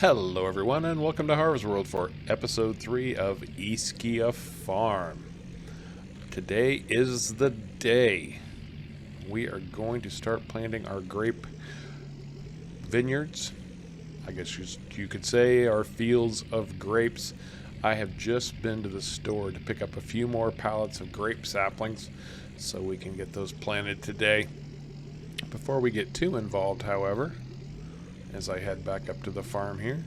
Hello everyone and welcome to Harv's World for episode 3 of Ischia Farm. Today is the day. We are going to start planting our grape vineyards. I guess you could say our fields of grapes. I have just been to the store to pick up a few more pallets of grape saplings so we can get those planted today. Before we get too involved, however, as I head back up to the farm here,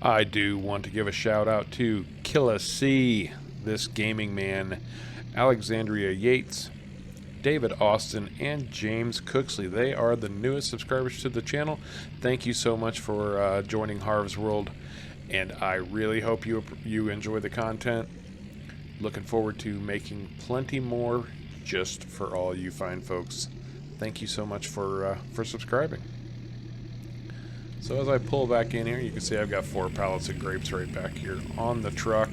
I do want to give a shout out to Killa C, This Gaming Man, Alexandria Yates, David Austin, and James Cooksley. They are the newest subscribers to the channel. Thank you so much for joining Harv's World, and I really hope you enjoy the content. Looking forward to making plenty more just for all you fine folks. Thank you so much for subscribing. So as I pull back in here, you can see I've got 4 pallets of grapes right back here on the truck.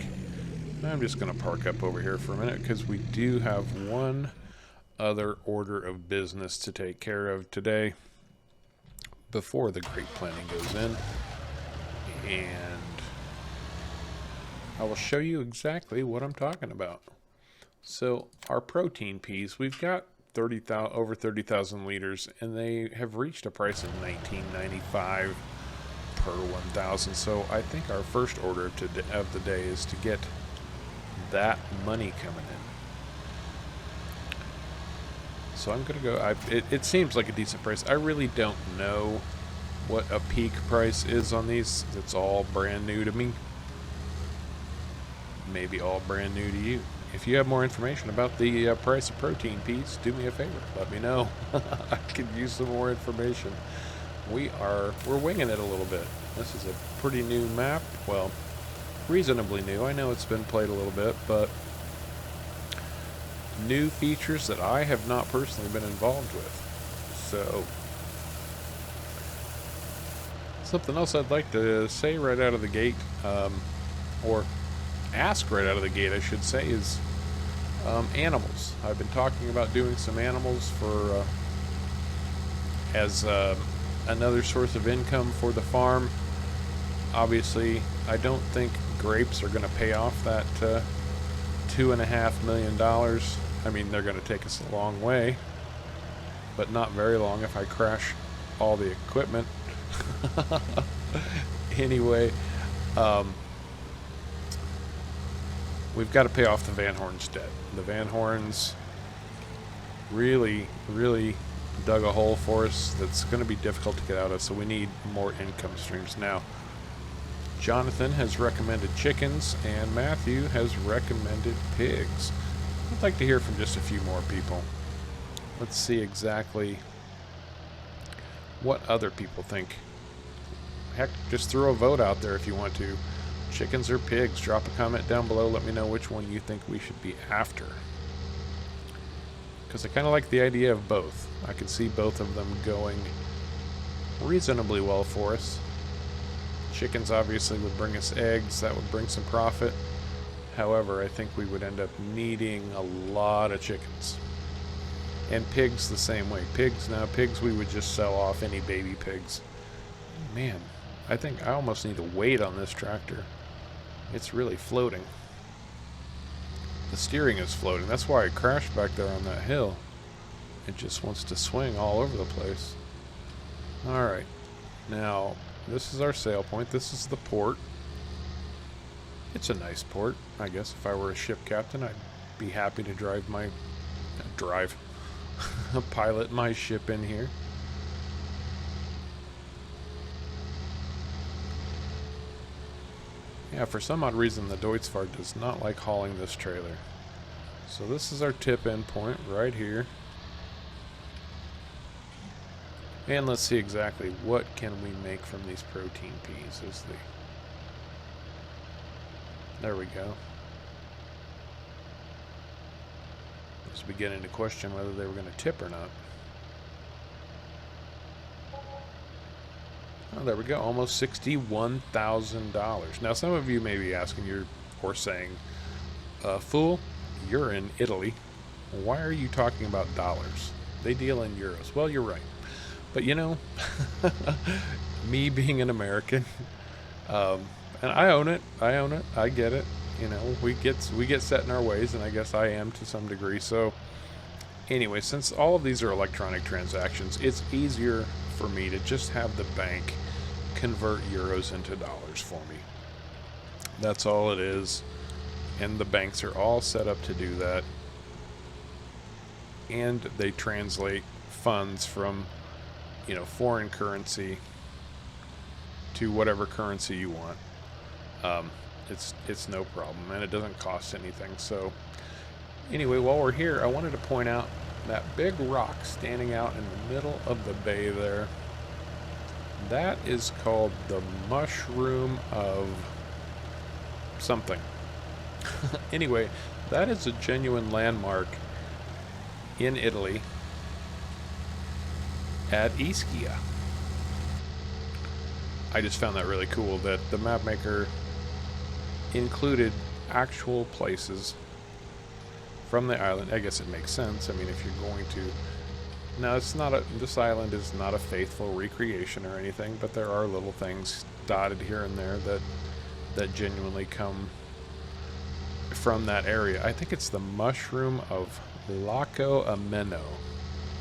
And I'm just going to park up over here for a minute because we do have one other order of business to take care of today before the grape planting goes in. And I will show you exactly what I'm talking about. So our protein peas, we've got over 30,000 liters, and they have reached a price of $19.95 per 1,000. So I think our first order of the day is to get that money coming in. So I'm gonna go. It seems like a decent price. I really don't know what a peak price is on these. It's all brand new to me. Maybe all brand new to you. If you have more information about the price of protein peas, do me a favor. Let me know. I could use some more information. We're winging it a little bit. This is a pretty new map. Well, reasonably new. I know it's been played a little bit, but new features that I have not personally been involved with. So, something else I'd like to say right out of the gate, or ask right out of the gate, I should say, is animals. I've been talking about doing some animals for as another source of income for the farm. Obviously, I don't think grapes are going to pay off that $2.5 million. I mean, they're going to take us a long way, but not very long if I crash all the equipment. Anyway, we've got to pay off the Van Horn's debt. The Van Horns really dug a hole for us that's going to be difficult to get out of, so we need more income streams. Now, Jonathan has recommended chickens, and Matthew has recommended pigs. I'd like to hear from just a few more people. Let's see exactly what other people think. Heck, just throw a vote out there if you want to. Chickens or pigs? Drop a comment down below. Let me know which one you think we should be after. Because I kind of like the idea of both. I can see both of them going reasonably well for us. Chickens obviously would bring us eggs. That would bring some profit. However, I think we would end up needing a lot of chickens. And pigs the same way. Pigs we would just sell off any baby pigs. Man, I think I almost need to wait on this tractor. It's really floating. The steering is floating. That's why it crashed back there on that hill. It just wants to swing all over the place. Alright. Now, this is our sail point. This is the port. It's a nice port. I guess if I were a ship captain, I'd be happy to pilot my ship in here. Yeah, for some odd reason, the Deutzfahrt does not like hauling this trailer. So this is our tip-in point right here. And let's see exactly what can we make from these protein peas. There we go. I was beginning to question whether they were going to tip or not. Oh, there we go, almost $61,000. Now, some of you may be asking or saying, fool, you're in Italy. Why are you talking about dollars? They deal in euros. Well, you're right. But you know, me being an American, um, and I own it. I own it. I get it. You know, we get set in our ways, and I guess I am to some degree. So anyway, since all of these are electronic transactions, it's easier for me to just have the bank convert euros into dollars for me. That's all it is. And the banks are all set up to do that. And they translate funds from, you know, foreign currency to whatever currency you want. It's no problem, and it doesn't cost anything. So anyway, while we're here, I wanted to point out that big rock standing out in the middle of the bay there. That is called the mushroom of something. Anyway, that is a genuine landmark in Italy at Ischia. I just found that really cool that the map maker included actual places from the island. I guess it makes sense. I mean, if you're going to... Now, this island is not a faithful recreation or anything, but there are little things dotted here and there that genuinely come from that area. I think it's the mushroom of Laco Ameno.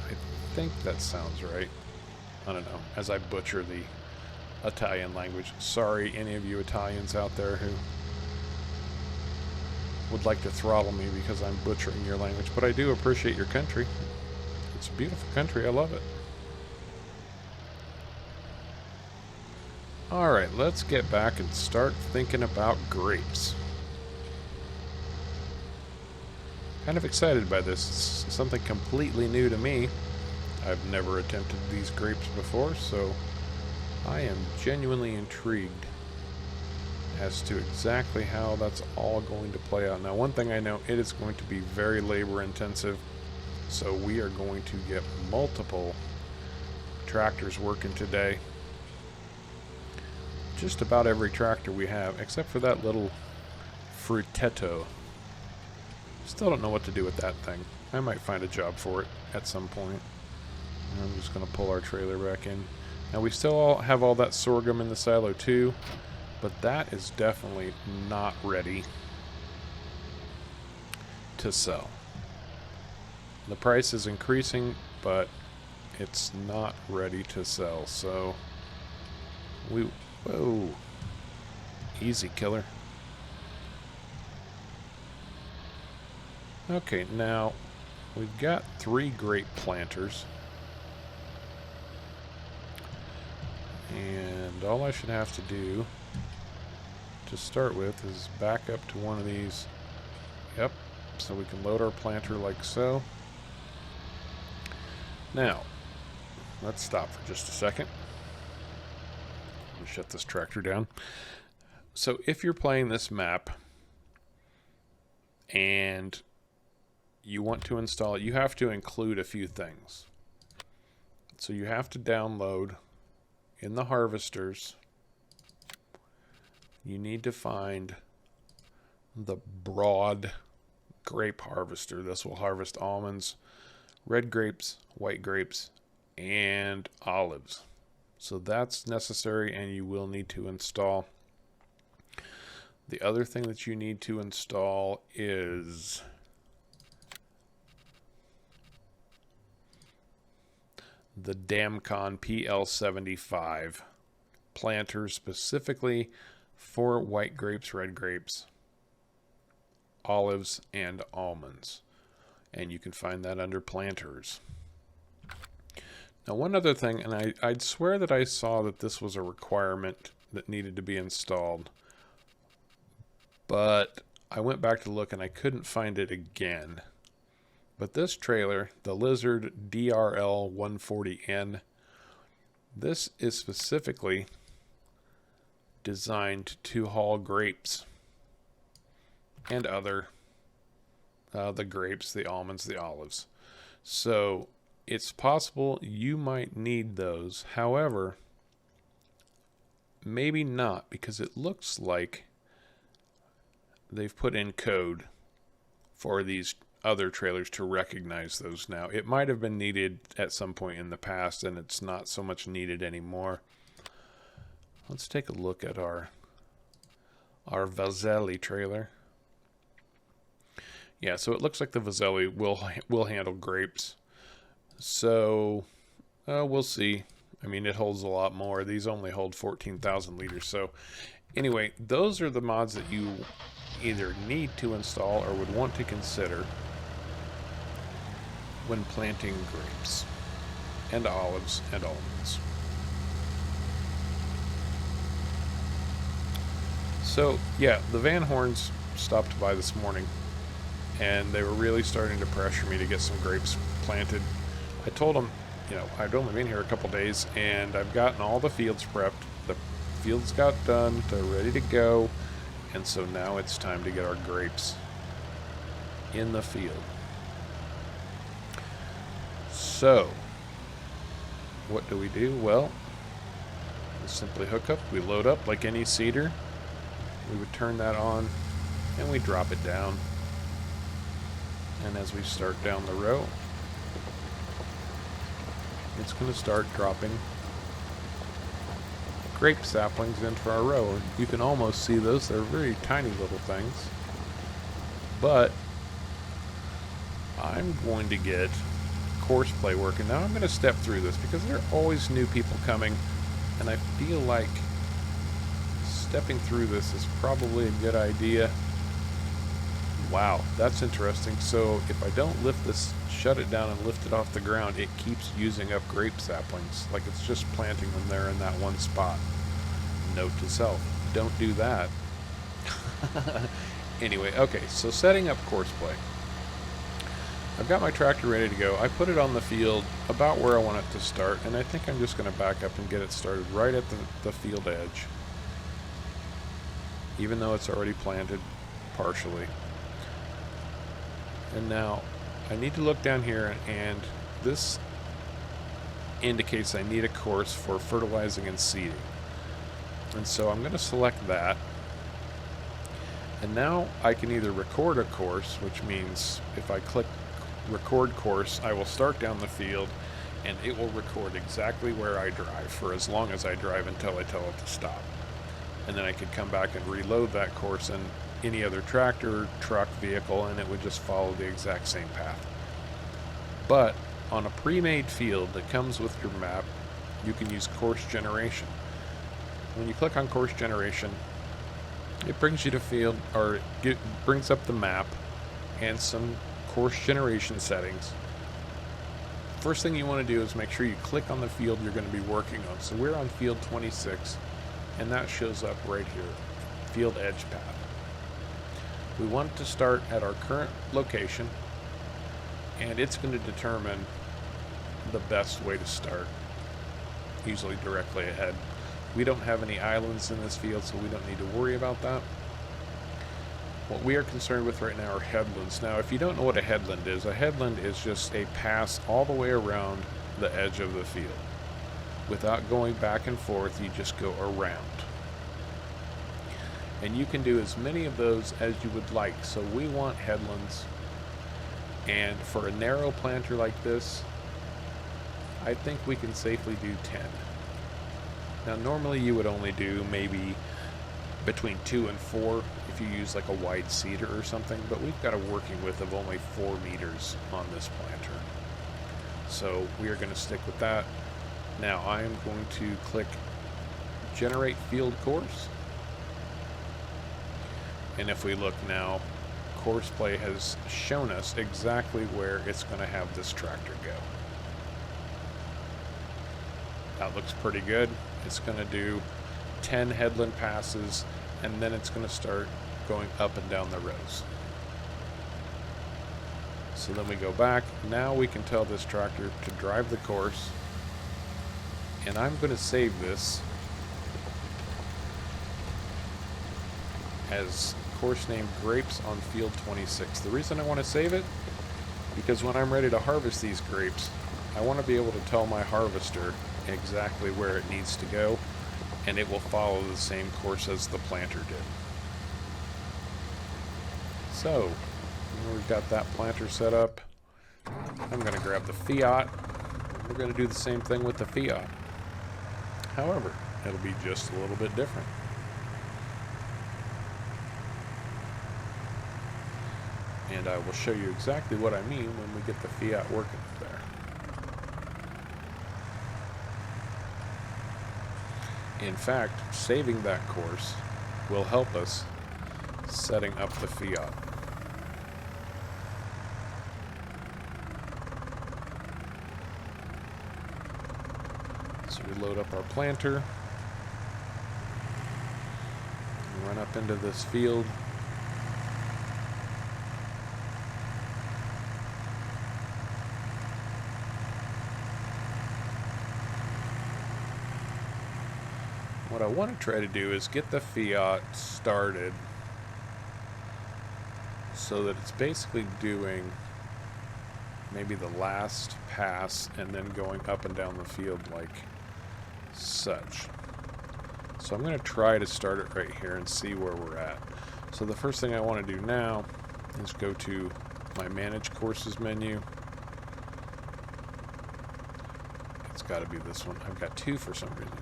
I think that sounds right. I don't know, as I butcher the Italian language. Sorry, any of you Italians out there who would like to throttle me because I'm butchering your language, but I do appreciate your country. It's a beautiful country. I love it. Alright, let's get back and start thinking about grapes. Kind of excited by this. It's something completely new to me. I've never attempted these grapes before, so I am genuinely intrigued as to exactly how that's all going to play out. Now, one thing I know, it is going to be very labor intensive, so we are going to get multiple tractors working today. Just about every tractor we have, except for that little Frutetto. Still don't know what to do with that thing. I might find a job for it at some point. I'm just going to pull our trailer back in. Now, we still have all that sorghum in the silo too, but that is definitely not ready to sell. The price is increasing, but it's not ready to sell. So whoa, easy, killer. Okay, now we've got 3 grape planters, and all I should have to do to start with is back up to one of these. Yep, so we can load our planter like so. Now, let's stop for just a second. Let me shut this tractor down. So if you're playing this map and you want to install it, you have to include a few things. So you have to download in the harvesters. You need to find the broad grape harvester. This will harvest almonds, red grapes, white grapes, and olives. So that's necessary, and you will need to install. The other thing that you need to install is the Damcon PL75 planter, specifically for white grapes, red grapes, olives, and almonds. And you can find that under planters. Now, one other thing, and I'd swear that I saw that this was a requirement that needed to be installed, but I went back to look and I couldn't find it again. But this trailer, the Lizard DRL 140N, this is specifically designed to haul grapes and other the grapes, the almonds, the olives. So it's possible you might need those. However, maybe not, because it looks like they've put in code for these other trailers to recognize those now. It might have been needed at some point in the past, and it's not so much needed anymore. let's take a look at our Vazelli trailer. Yeah, so it looks like the Vazelli will handle grapes. So we'll see. I mean, it holds a lot more. These only hold 14,000 liters. So anyway, those are the mods that you either need to install or would want to consider when planting grapes and olives and almonds. So yeah, the Van Horns stopped by this morning and they were really starting to pressure me to get some grapes planted. I told them, you know, I'd only been here a couple days and I've gotten all the fields prepped. The fields got done, they're ready to go, and so now it's time to get our grapes in the field. So what do we do? Well, we simply hook up, we load up like any seeder. We would turn that on and we drop it down. And as we start down the row, it's going to start dropping grape saplings into our row. You can almost see those. They're very tiny little things. But I'm going to get courseplay working. Now I'm going to step through this because there are always new people coming, and I feel like stepping through this is probably a good idea. Wow, that's interesting. So if I don't lift this, shut it down and lift it off the ground, it keeps using up grape saplings. Like it's just planting them there in that one spot. Note to self, don't do that. Anyway, okay, so setting up courseplay. I've got my tractor ready to go. I put it on the field about where I want it to start, and I think I'm just going to back up and get it started right at the field edge, even though it's already planted partially. And now I need to look down here, and this indicates I need a course for fertilizing and seeding. And so I'm going to select that. And now I can either record a course, which means if I click record course, I will start down the field and it will record exactly where I drive for as long as I drive until I tell it to stop. And then I could come back and reload that course in any other tractor, truck, vehicle, and it would just follow the exact same path. But on a pre-made field that comes with your map, you can use course generation. When you click on course generation, it brings you to field, or it brings up the map and some course generation settings. First thing you want to do is make sure you click on the field you're going to be working on. So we're on field 26, and that shows up right here, field edge path. We want to start at our current location, and it's going to determine the best way to start, usually directly ahead. We don't have any islands in this field, so we don't need to worry about that. What we are concerned with right now are headlands. Now, if you don't know what a headland is just a pass all the way around the edge of the field. Without going back and forth, you just go around. And you can do as many of those as you would like. So we want headlands. And for a narrow planter like this, I think we can safely do 10. Now normally you would only do maybe between 2 and 4 if you use like a wide cedar or something, but we've got a working width of only 4 meters on this planter. So we are going to stick with that. Now I am going to click generate field course. And if we look now, courseplay has shown us exactly where it's going to have this tractor go. That looks pretty good. It's going to do 10 headland passes, and then it's going to start going up and down the rows. So then we go back. Now we can tell this tractor to drive the course, and I'm going to save this as course name Grapes on field 26. The reason I want to save it, because when I'm ready to harvest these grapes, I want to be able to tell my harvester exactly where it needs to go, and it will follow the same course as the planter did. So we've got that planter set up. I'm going to grab the Fiat. We're going to do the same thing with the Fiat. However, It'll be just a little bit different. And I will show you exactly what I mean when we get the Fiat working up there. In fact, saving that course will help us setting up the Fiat. So we load up our planter, and run up into this field. What I want to try to do is get the Fiat started so that it's basically doing maybe the last pass and then going up and down the field like such. So I'm going to try to start it right here and see where we're at. So the first thing I want to do now is go to my Manage Courses menu. It's got to be this one. I've got two for some reason.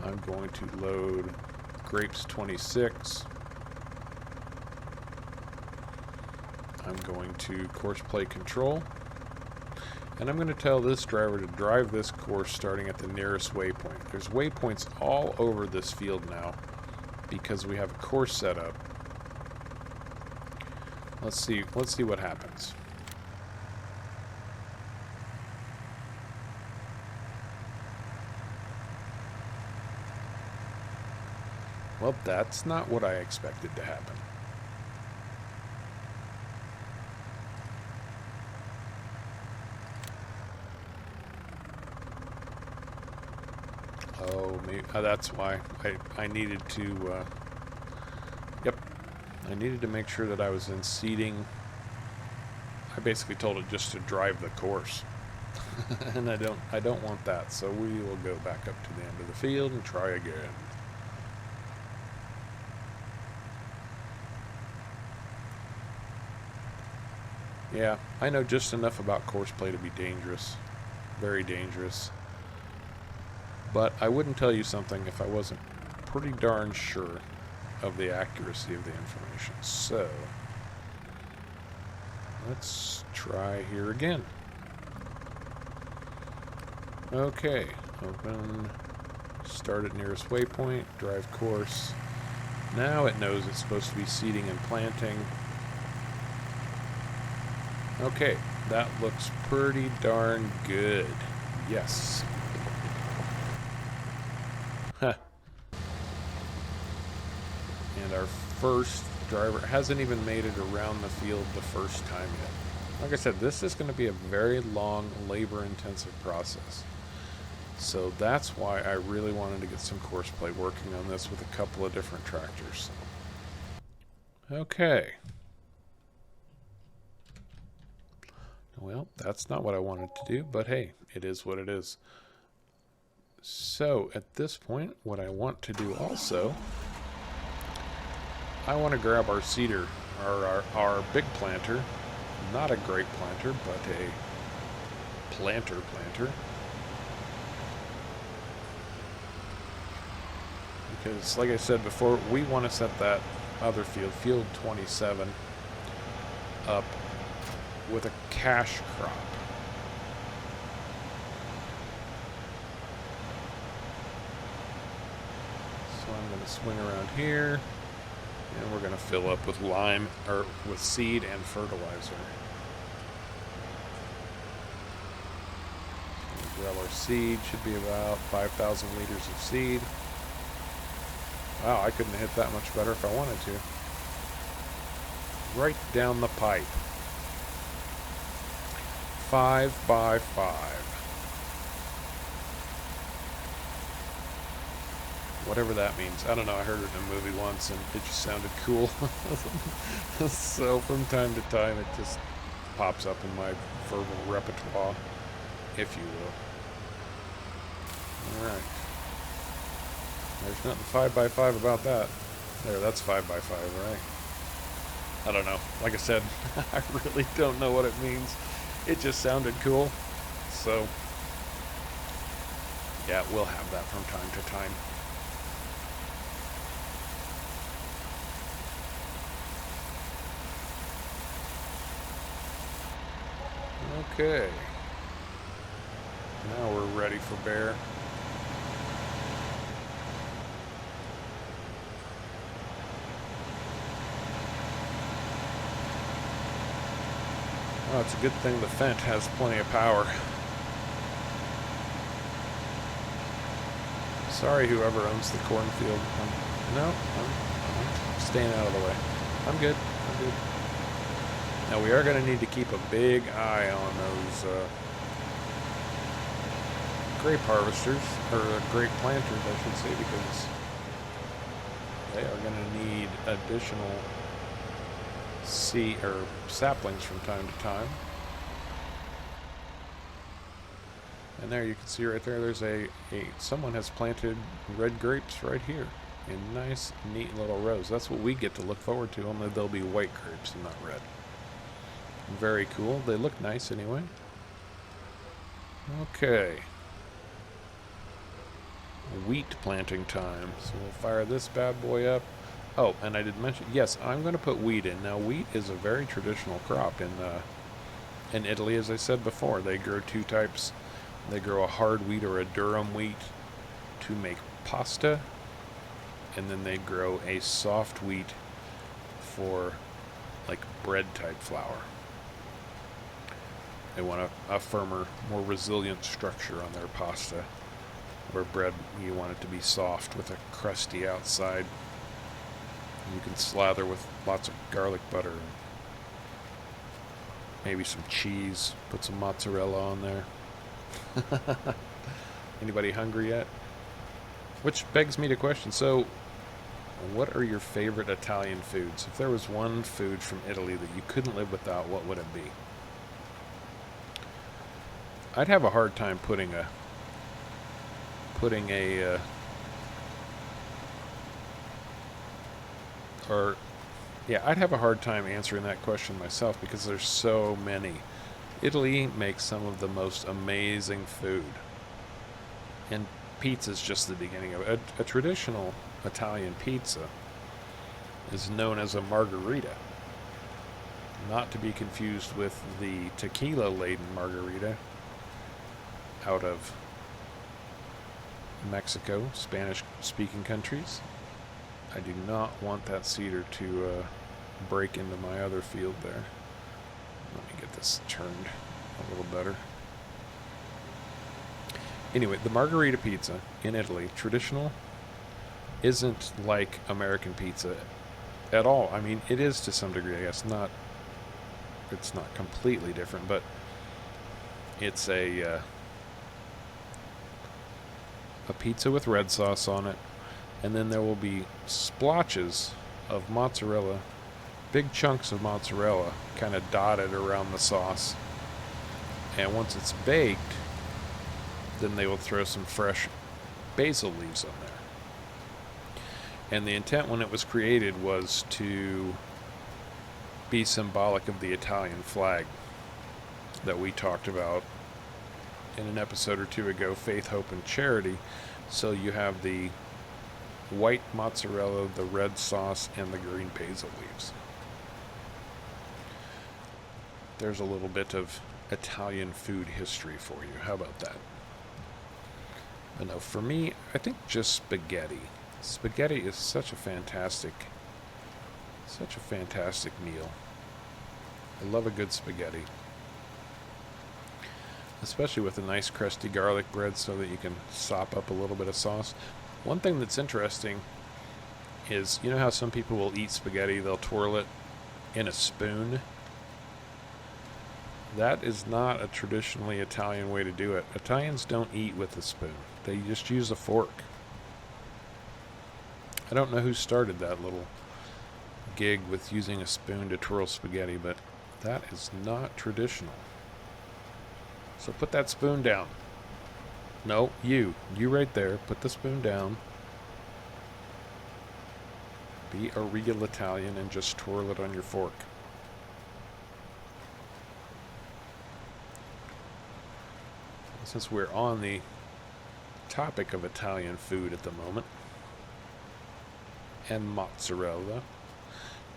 I'm going to load Grapes 26. I'm going to courseplay control. And I'm going to tell this driver to drive this course starting at the nearest waypoint. There's waypoints all over this field now because we have a course set up. Let's see what happens. Well, that's not what I expected to happen. Oh, maybe, that's why I needed to, yep, I needed to make sure that I was in seating. I basically told it just to drive the course, and I don't want that, so we will go back up to the end of the field and try again. Yeah, I know just enough about courseplay to be dangerous, very dangerous. But I wouldn't tell you something if I wasn't pretty darn sure of the accuracy of the information. So, let's try here again. Okay, open, start at nearest waypoint, drive course. Now it knows it's supposed to be seeding and planting. Okay, that looks pretty darn good. Yes. Huh. And our first driver hasn't even made it around the field the first time yet. Like I said, this is going to be a very long, labor-intensive process. So that's why I really wanted to get some courseplay working on this with a couple of different tractors. Okay. Well, that's not what I wanted to do, but hey, it is what it is. So, at this point, what I want to do also, I want to grab our seeder, our big planter, not a grape planter, but a planter. Because, like I said before, we want to set that other field, field 27, up with a cash crop. So I'm going to swing around here, and we're going to fill up with lime, or with seed and fertilizer. Grab our seed, should be about 5,000 liters of seed. Wow, I couldn't have hit that much better if I wanted to. Right down the pipe. 5 by 5. Whatever that means. I don't know, I heard it in a movie once and it just sounded cool. So from time to time it just pops up in my verbal repertoire, if you will. Alright. There's nothing 5 by 5 about that. There, that's 5 by 5, right? I don't know. Like I said, I really don't know what it means. It just sounded cool. So, yeah, we'll have that from time to time. Okay. Now we're ready for bear. Oh, it's a good thing the Fent has plenty of power. Sorry, whoever owns the cornfield. No, I'm staying out of the way. I'm good. I'm good. Now we are going to need to keep a big eye on those grape harvesters, or grape planters, I should say, because they are going to need additional saplings from time to time. And there you can see right there, there's someone has planted red grapes right here in nice, neat little rows. That's what we get to look forward to, only they'll be white grapes and not red. Very cool. They look nice anyway. Okay. Wheat planting time. So we'll fire this bad boy up. Oh, and I did mention, yes, I'm going to put wheat in. Now, wheat is a very traditional crop in Italy, as I said before. They grow two types. They grow a hard wheat or a durum wheat to make pasta, and then they grow a soft wheat for like bread type flour. They want a firmer, more resilient structure on their pasta. Where bread, you want it to be soft with a crusty outside. You can slather with lots of garlic butter, maybe some cheese, put some mozzarella on there. Anybody hungry yet? Which begs me to question, so what are your favorite Italian foods? If there was one food from Italy that you couldn't live without, what would it be? I'd have a hard time putting a I'd have a hard time answering that question myself because there's so many. Italy makes some of the most amazing food. And pizza's just the beginning of it. A traditional Italian pizza is known as a margherita. Not to be confused with the tequila-laden margarita out of Mexico, Spanish-speaking countries. I do not want that cedar to break into my other field there. Let me get this turned a little better. Anyway, the margherita pizza in Italy, traditional, isn't like American pizza at all. I mean, it is to some degree, I guess. It's not completely different, but it's a pizza with red sauce on it, and then there will be splotches of mozzarella, big chunks of mozzarella kind of dotted around the sauce. And once it's baked, then they will throw some fresh basil leaves on there. And the intent when it was created was to be symbolic of the Italian flag that we talked about in an episode or two ago, Faith, Hope, and Charity. So you have the white mozzarella, the red sauce, and the green basil leaves. There's a little bit of Italian food history for you. How about that? But no, for me, I think just spaghetti. Spaghetti is such a fantastic meal. I love a good spaghetti. Especially with a nice crusty garlic bread so that you can sop up a little bit of sauce. One thing that's interesting is, you know how some people will eat spaghetti, they'll twirl it in a spoon? That is not a traditionally Italian way to do it. Italians don't eat with a spoon. They just use a fork. I don't know who started that little gig with using a spoon to twirl spaghetti, but that is not traditional. So put that spoon down. No, you right there, put the spoon down. Be a real Italian and just twirl it on your fork. Since we're on the topic of Italian food at the moment, and mozzarella,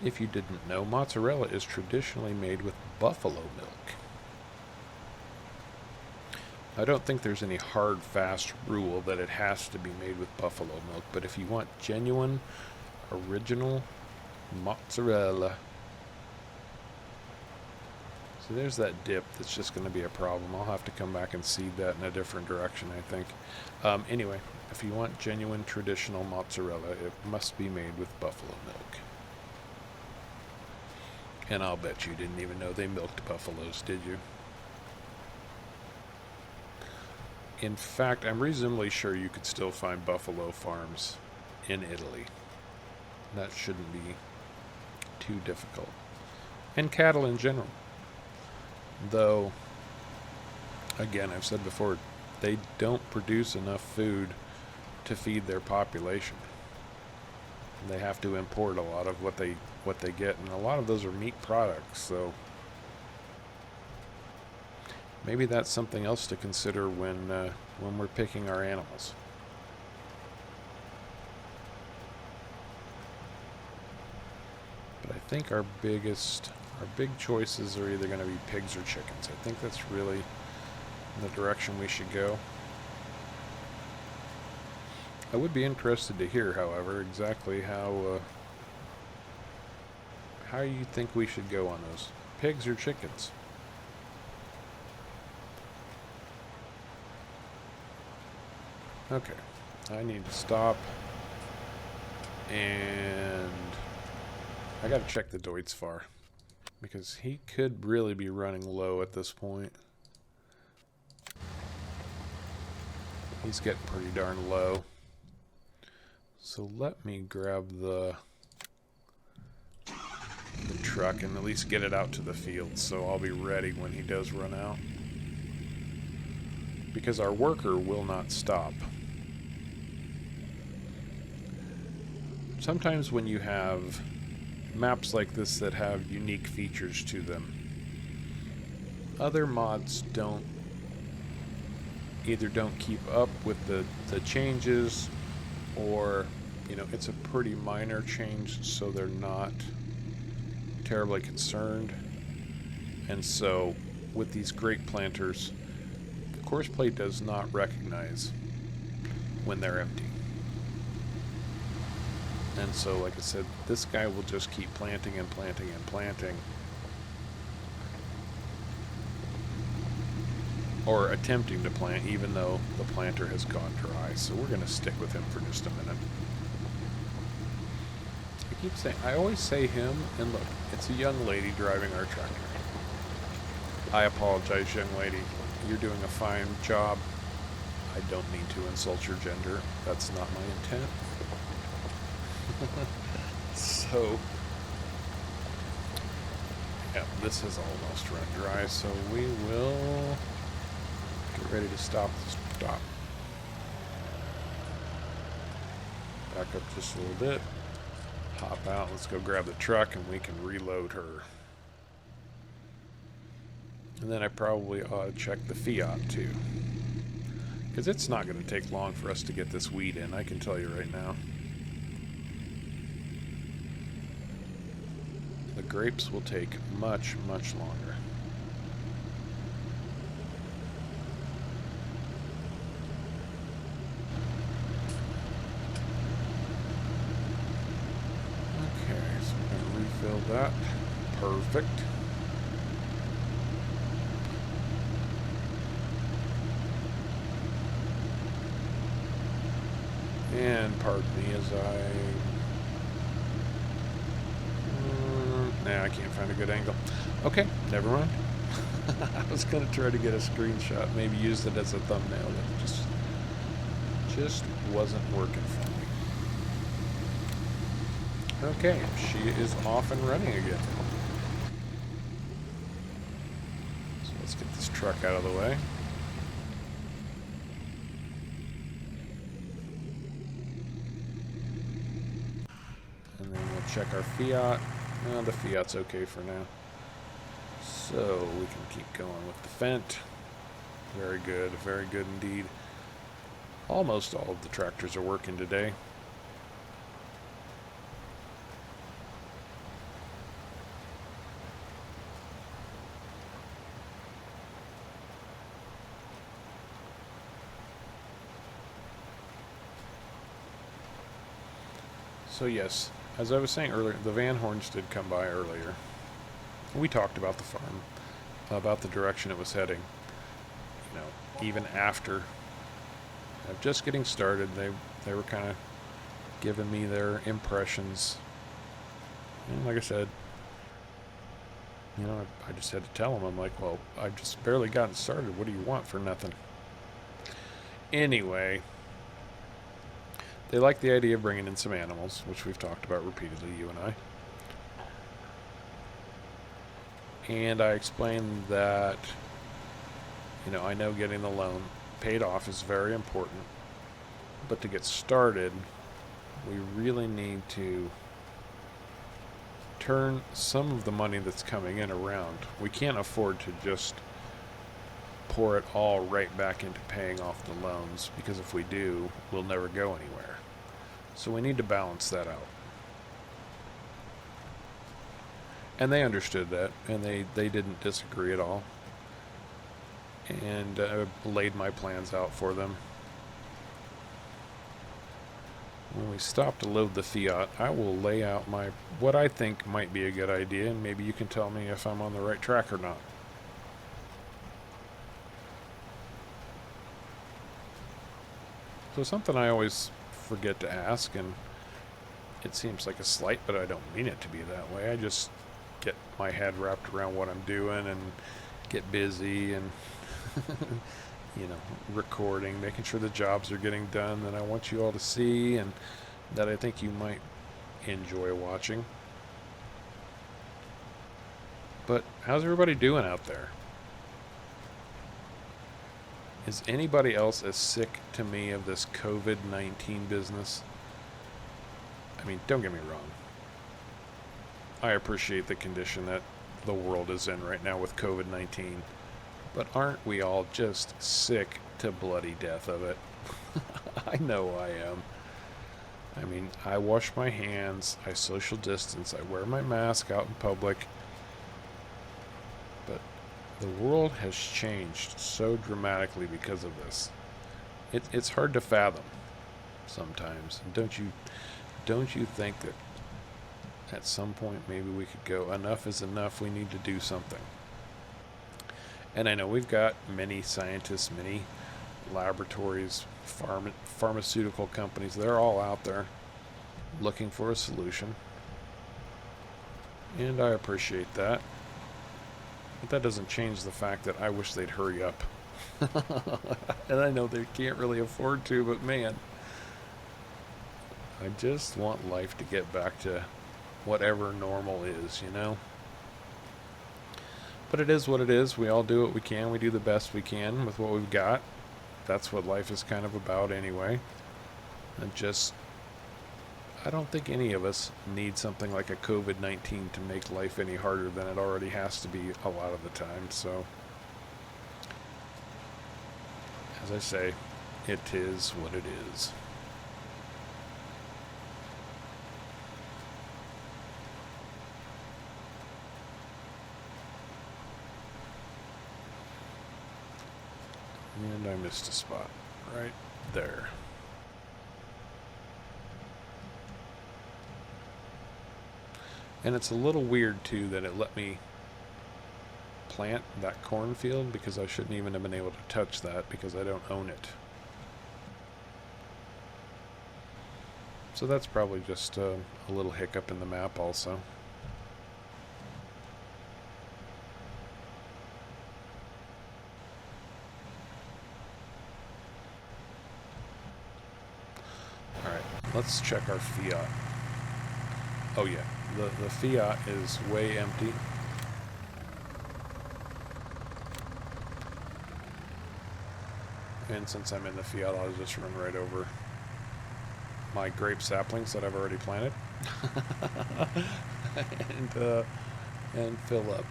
if you didn't know, mozzarella is traditionally made with buffalo milk. I don't think there's any hard, fast rule that it has to be made with buffalo milk, but if you want genuine, original mozzarella. So there's that dip that's just going to be a problem. I'll have to come back and seed that in a different direction, I think. Anyway, if you want genuine, traditional mozzarella, it must be made with buffalo milk. And I'll bet you didn't even know they milked buffaloes, did you? In fact, I'm reasonably sure you could still find buffalo farms in Italy. That shouldn't be too difficult. And cattle in general. Though, again, I've said before, they don't produce enough food to feed their population. They have to import a lot of what they get, and a lot of those are meat products, so maybe that's something else to consider when we're picking our animals. But I think our big choices are either going to be pigs or chickens. I think that's really the direction we should go. I would be interested to hear, however, exactly how you think we should go on those. Pigs or chickens? Okay, I need to stop, and I gotta check the Deutz-Fahr, because he could really be running low at this point. He's getting pretty darn low. So let me grab the truck and at least get it out to the field, so I'll be ready when he does run out. Because our worker will not stop. Sometimes when you have maps like this that have unique features to them, other mods either don't keep up with the changes, or it's a pretty minor change, so they're not terribly concerned. And so with these grape planters, courseplay does not recognize when they're empty. And so, like I said, this guy will just keep planting and planting and planting, or attempting to plant, even though the planter has gone dry. So we're going to stick with him for just a minute. I always say him, and look, it's a young lady driving our tractor. I apologize, young lady. You're doing a fine job. I don't mean to insult your gender. That's not my intent. So, yeah, this has almost run dry, so we will get ready to stop. Back up just a little bit. Hop out. Let's go grab the truck and we can reload her. And then I probably ought to check the Fiat too, because it's not going to take long for us to get this weed in, I can tell you right now. The grapes will take much, much longer. Okay, so we're going to refill that. Perfect. And pardon me as I can't find a good angle. Okay, never mind. I was going to try to get a screenshot, maybe use it as a thumbnail, but just wasn't working for me. Okay, she is off and running again. So let's get this truck out of the way. And then we'll check our Fiat. The Fiat's okay for now. So we can keep going with the Fendt. Very good indeed. Almost all of the tractors are working today. So yes, as I was saying earlier, the Van Horns did come by earlier. We talked about the farm, about the direction it was heading. You know, even after just getting started, they were kind of giving me their impressions. And like I said, you know, I just had to tell them. I'm like, well, I've just barely gotten started. What do you want for nothing? Anyway, they like the idea of bringing in some animals, which we've talked about repeatedly, you and I. And I explained that, you know, I know getting the loan paid off is very important, but to get started, we really need to turn some of the money that's coming in around. We can't afford to just pour it all right back into paying off the loans, because if we do, we'll never go anywhere. So we need to balance that out. And they understood that, and they didn't disagree at all. And I laid my plans out for them. When we stop to load the Fiat, I will lay out what I think might be a good idea, and maybe you can tell me if I'm on the right track or not. So something I always forget to ask, and it seems like a slight, but I don't mean it to be that way. I just get my head wrapped around what I'm doing and get busy and you know, recording, making sure the jobs are getting done that I want you all to see and that I think you might enjoy watching. But how's everybody doing out there? Is anybody else as sick to me of this COVID-19 business? I mean, don't get me wrong. I appreciate the condition that the world is in right now with COVID-19. But aren't we all just sick to bloody death of it? I know I am. I mean, I wash my hands, I social distance, I wear my mask out in public. But the world has changed so dramatically because of this. It's hard to fathom sometimes. Don't you think that at some point maybe we could go, enough is enough, we need to do something? And I know we've got many scientists, many laboratories, pharmaceutical companies. They're all out there looking for a solution. And I appreciate that. But that doesn't change the fact that I wish they'd hurry up. And I know they can't really afford to, but man, I just want life to get back to whatever normal is, you know? But it is what it is. We all do what we can. We do the best we can with what we've got. That's what life is kind of about anyway. I don't think any of us need something like a COVID-19 to make life any harder than it already has to be a lot of the time. So, as I say, it is what it is. And I missed a spot right there. And it's a little weird too that it let me plant that cornfield, because I shouldn't even have been able to touch that because I don't own it. So that's probably just a little hiccup in the map also. Let's check our Fiat. Oh yeah, the Fiat is way empty. And since I'm in the Fiat, I'll just run right over my grape saplings that I've already planted. and fill up.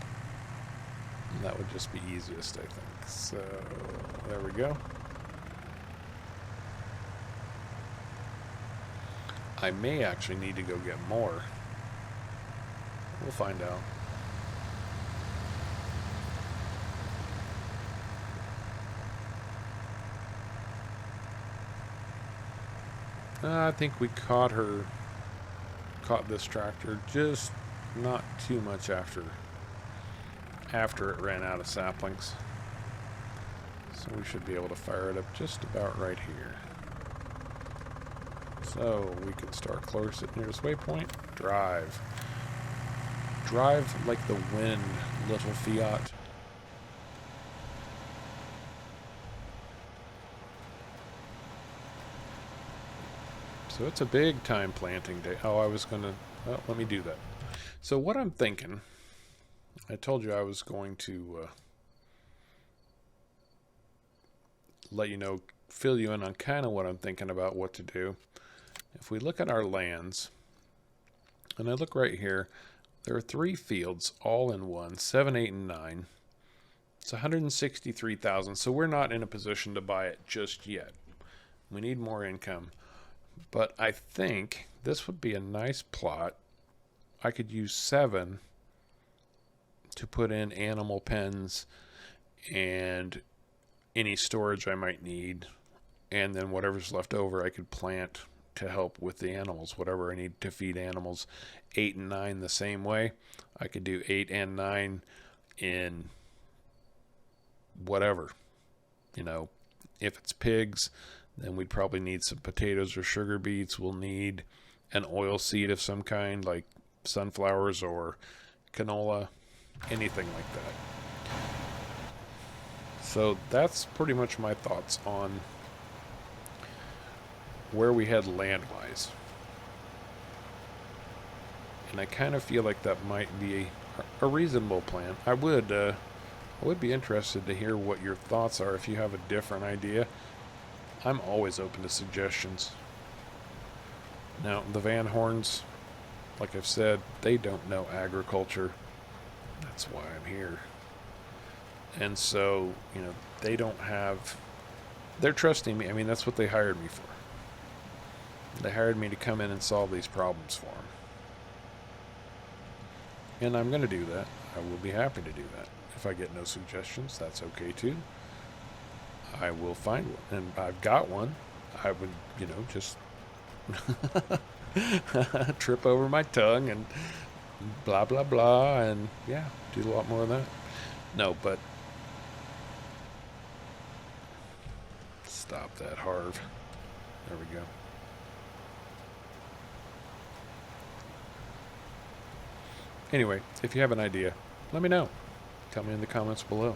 And that would just be easiest, I think. So, there we go. I may actually need to go get more. We'll find out. I think we caught her caught this tractor just not too much after it ran out of saplings. So we should be able to fire it up just about right here. So we can start close at nearest waypoint. Drive. Drive like the wind, little Fiat. So it's a big time planting day. Oh, I was going to... Oh, let me do that. So what I'm thinking... I told you I was going to let you know, fill you in on kind of what I'm thinking about what to do. If we look at our lands, and I look right here, there are 3 fields all in one, 7, 8, and 9. It's 163,000, so we're not in a position to buy it just yet. We need more income. But I think this would be a nice plot. I could use 7 to put in animal pens and any storage I might need, and then whatever's left over I could plant to help with the animals, whatever I need to feed animals. 8 and 9 the same way. I could do 8 and 9 in whatever. You know, if it's pigs, then we'd probably need some potatoes or sugar beets. We'll need an oil seed of some kind, like sunflowers or canola, anything like that. So that's pretty much my thoughts on where we head land-wise. And I kind of feel like that might be a reasonable plan. I would be interested to hear what your thoughts are if you have a different idea. I'm always open to suggestions. Now, the Van Horns, like I've said, they don't know agriculture. That's why I'm here. And so, you know, they don't have... They're trusting me. I mean, that's what they hired me for. They hired me to come in and solve these problems for them. And I'm going to do that. I will be happy to do that. If I get no suggestions, that's okay too. I will find one. And I've got one. I would, you know, just trip over my tongue and blah, blah, blah. And yeah, do a lot more of that. No, but stop that, Harv. There we go. Anyway, if you have an idea, let me know. Tell me in the comments below.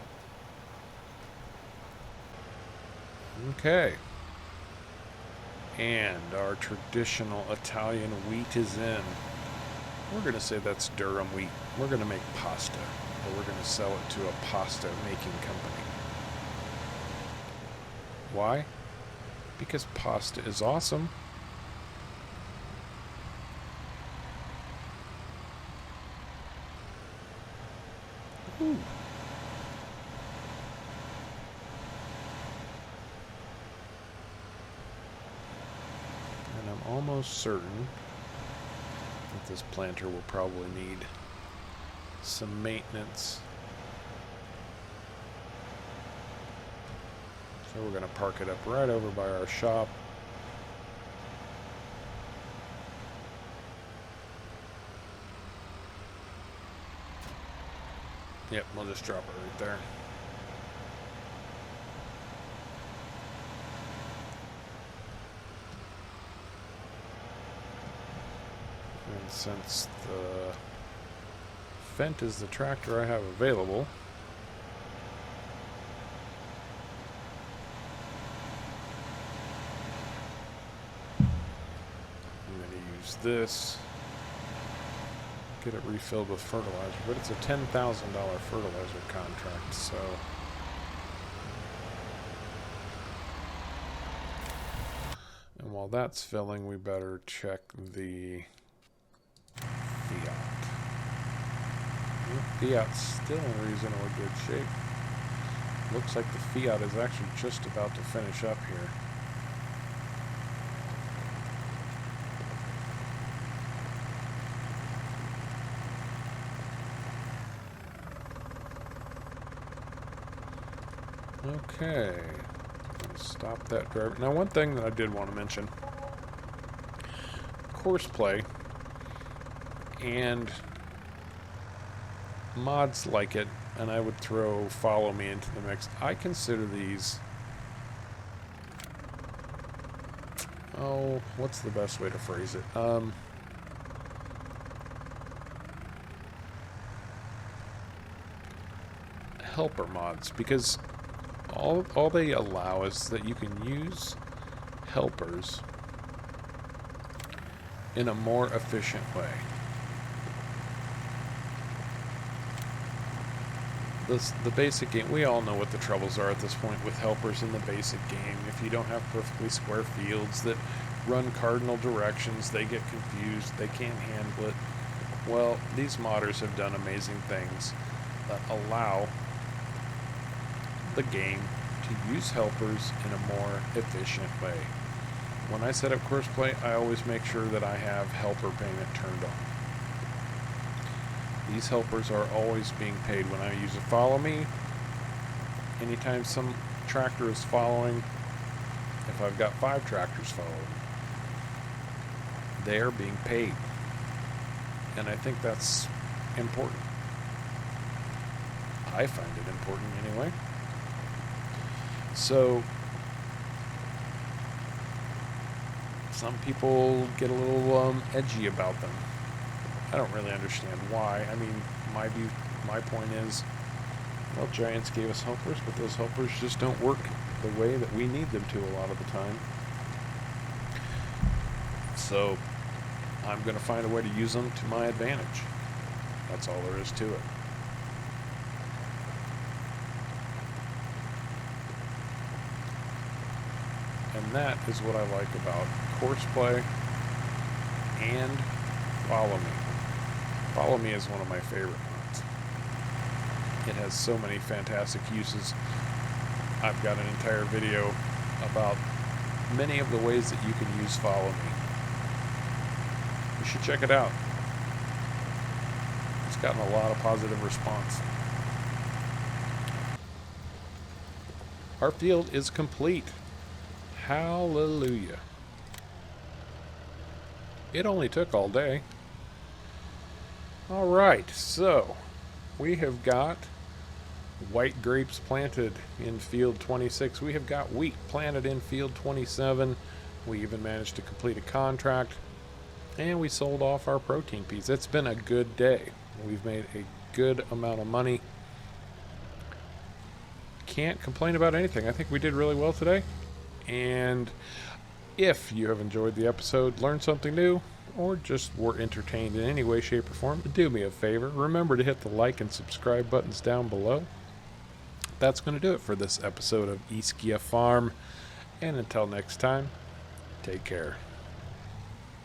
Okay. And our traditional Italian wheat is in. We're going to say that's Durham wheat. We're going to make pasta, but we're going to sell it to a pasta making company. Why? Because pasta is awesome. Ooh. And I'm almost certain that this planter will probably need some maintenance. So we're going to park it up right over by our shop. Yep, we'll just drop it right there. And since the Fendt is the tractor I have available, I'm going to use this. Get it refilled with fertilizer, but it's a $10,000 fertilizer contract, so and while that's filling, we better check the Fiat. The Fiat's still in reasonably good shape. Looks like the Fiat is actually just about to finish up here. Okay, stop that driver. Now, one thing that I did want to mention, courseplay and mods like it, and I would throw follow me into the mix. I consider these, oh, what's the best way to phrase it? Helper mods, because all they allow is that you can use helpers in a more efficient way. The basic game, we all know what the troubles are at this point with helpers in the basic game. If you don't have perfectly square fields that run cardinal directions, they get confused, they can't handle it. Well, these modders have done amazing things that allow the game to use helpers in a more efficient way. When I set up courseplay, I always make sure that I have helper payment turned on. These helpers are always being paid when I use a follow me. Anytime some tractor is following, if I've got 5 tractors following, they are being paid. And I think that's important. I find it important anyway. So, some people get a little edgy about them. I don't really understand why. I mean, my point is, well, Giants gave us helpers, but those helpers just don't work the way that we need them to a lot of the time. So, I'm going to find a way to use them to my advantage. That's all there is to it. And that is what I like about courseplay and follow me. Follow me is one of my favorite ones. It has so many fantastic uses. I've got an entire video about many of the ways that you can use follow me. You should check it out. It's gotten a lot of positive response. Our field is complete. Hallelujah. It only took all day. Alright, so we have got white grapes planted in field 26. We have got wheat planted in field 27. We even managed to complete a contract, and we sold off our protein peas. It's been a good day. We've made a good amount of money. Can't complain about anything. I think we did really well today. And if you have enjoyed the episode, learned something new, or just were entertained in any way, shape, or form, do me a favor. Remember to hit the like and subscribe buttons down below. That's going to do it for this episode of Ischia Farm. And until next time, take care.